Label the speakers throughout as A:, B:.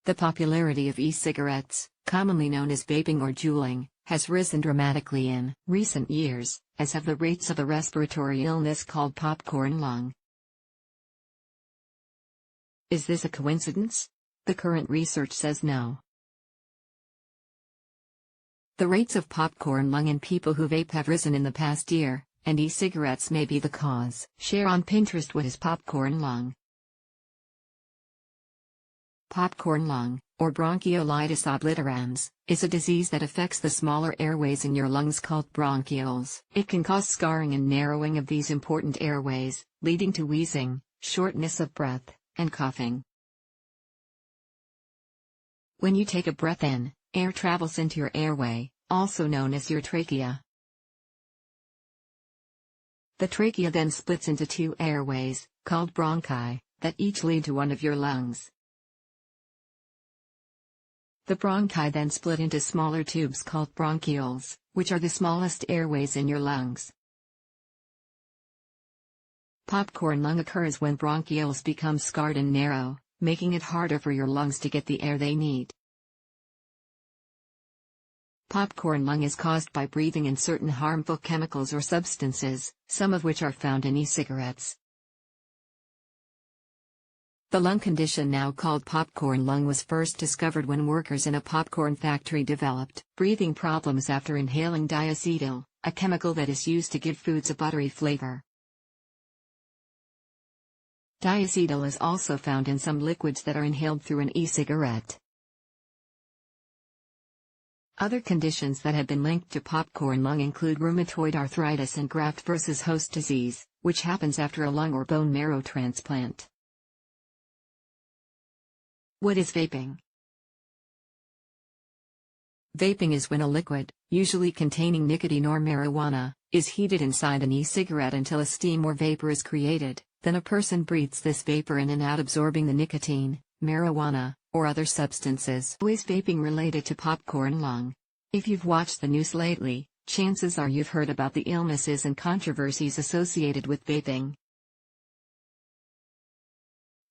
A: The popularity of e-cigarettes, commonly known as vaping or juuling, has risen dramatically in recent years, as have the rates of a respiratory illness called popcorn lung. Is this a coincidence? The current research says no. The rates of popcorn lung in people who vape have risen in the past year, and e-cigarettes may be the cause. Share on Pinterest what is popcorn lung. Popcorn lung, or bronchiolitis obliterans, is a disease that affects the smaller airways in your lungs called bronchioles. It can cause scarring and narrowing of these important airways, leading to wheezing, shortness of breath, and coughing. When you take a breath in, air travels into your airway, also known as your trachea. The trachea then splits into two airways, called bronchi, that each lead to one of your lungs. The bronchi then split into smaller tubes called bronchioles, which are the smallest airways in your lungs. Popcorn lung occurs when bronchioles become scarred and narrow, making it harder for your lungs to get the air they need. Popcorn lung is caused by breathing in certain harmful chemicals or substances, some of which are found in e-cigarettes. The lung condition now called popcorn lung was first discovered when workers in a popcorn factory developed breathing problems after inhaling diacetyl, a chemical that is used to give foods a buttery flavor. Diacetyl is also found in some liquids that are inhaled through an e-cigarette. Other conditions that have been linked to popcorn lung include rheumatoid arthritis and graft-versus-host disease, which happens after a lung or bone marrow transplant. What is vaping? Vaping is when a liquid, usually containing nicotine or marijuana, is heated inside an e-cigarette until a steam or vapor is created. Then a person breathes this vapor in and out, absorbing the nicotine, marijuana, or other substances. How is vaping related to popcorn lung? If you've watched the news lately, chances are you've heard about the illnesses and controversies associated with vaping.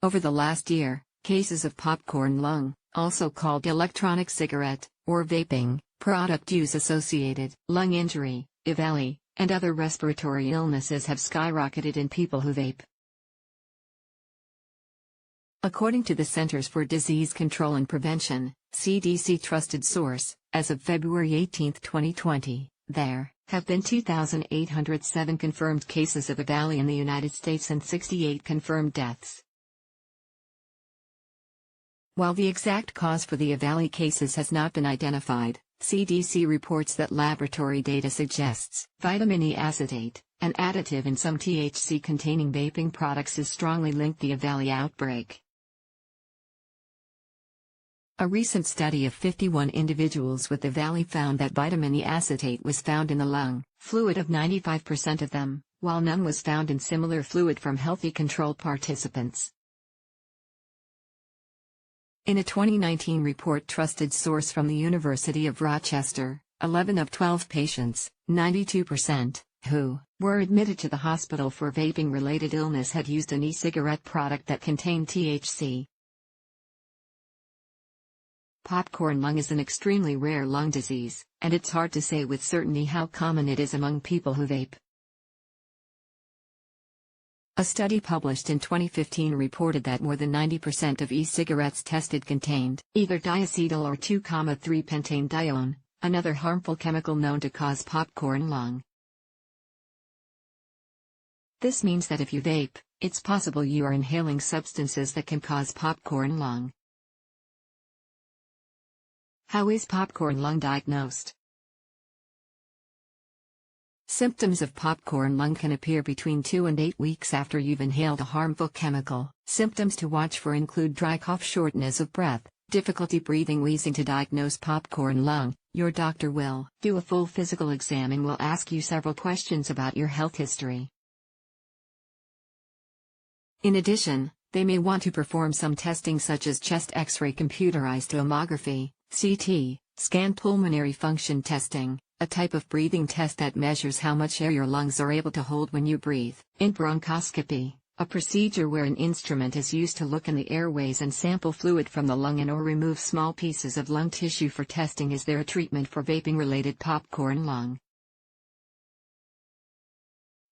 A: Over the last year, cases of popcorn lung, also called electronic cigarette, or vaping, product use associated lung injury, EVALI, and other respiratory illnesses have skyrocketed in people who vape. According to the Centers for Disease Control and Prevention, CDC trusted source, as of February 18, 2020, there have been 2,807 confirmed cases of EVALI in the United States and 68 confirmed deaths. While the exact cause for the EVALI cases has not been identified, CDC reports that laboratory data suggests vitamin E acetate, an additive in some THC-containing vaping products, is strongly linked to the EVALI outbreak. A recent study of 51 individuals with EVALI found that vitamin E acetate was found in the lung fluid of 95% of them, while none was found in similar fluid from healthy control participants. In a 2019 report trusted source from the University of Rochester, 11 of 12 patients, 92%, who were admitted to the hospital for vaping-related illness had used an e-cigarette product that contained THC. Popcorn lung is an extremely rare lung disease, and it's hard to say with certainty how common it is among people who vape. A study published in 2015 reported that more than 90% of e-cigarettes tested contained either diacetyl or 2,3-pentanedione, another harmful chemical known to cause popcorn lung. This means that if you vape, it's possible you are inhaling substances that can cause popcorn lung. How is popcorn lung diagnosed? Symptoms of popcorn lung can appear between 2 and 8 weeks after you've inhaled a harmful chemical. Symptoms to watch for include dry cough, shortness of breath, difficulty breathing, wheezing. To diagnose popcorn lung, your doctor will do a full physical exam and will ask you several questions about your health history. In addition, they may want to perform some testing such as chest X-ray, computerized tomography, CT, scan, pulmonary function testing, a type of breathing test that measures how much air your lungs are able to hold when you breathe, and bronchoscopy, A procedure where an instrument is used to look in the airways and sample fluid from the lung and/or remove small pieces of lung tissue for testing. Is there a treatment for vaping-related popcorn lung?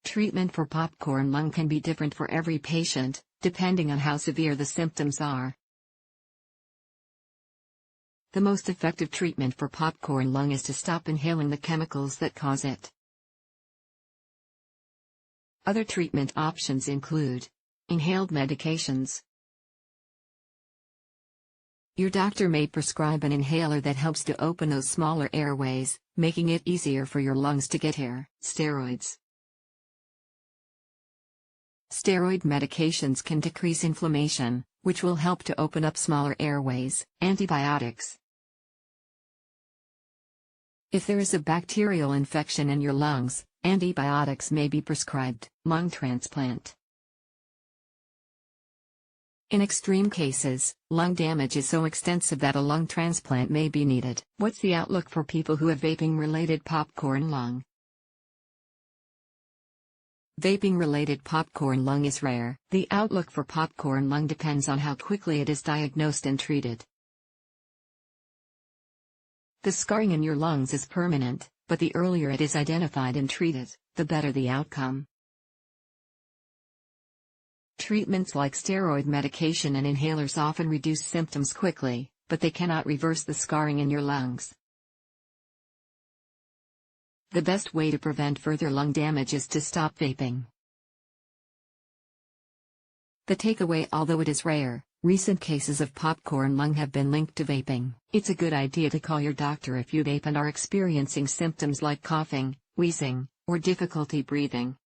A: Treatment for popcorn lung can be different for every patient, depending on how severe the symptoms are. The most effective treatment for popcorn lung is to stop inhaling the chemicals that cause it. Other treatment options include inhaled medications. Your doctor may prescribe an inhaler that helps to open those smaller airways, making it easier for your lungs to get air. Steroids. Steroid medications can decrease inflammation, which will help to open up smaller airways. Antibiotics. If there is a bacterial infection in your lungs, antibiotics may be prescribed. Lung transplant. In extreme cases, lung damage is so extensive that a lung transplant may be needed. What's the outlook for people who have vaping-related popcorn lung? Vaping-related popcorn lung is rare. The outlook for popcorn lung depends on how quickly it is diagnosed and treated. The scarring in your lungs is permanent, but the earlier it is identified and treated, the better the outcome. Treatments like steroid medication and inhalers often reduce symptoms quickly, but they cannot reverse the scarring in your lungs. The best way to prevent further lung damage is to stop vaping. The takeaway: although it is rare, recent cases of popcorn lung have been linked to vaping. It's a good idea to call your doctor if you vape and are experiencing symptoms like coughing, wheezing, or difficulty breathing.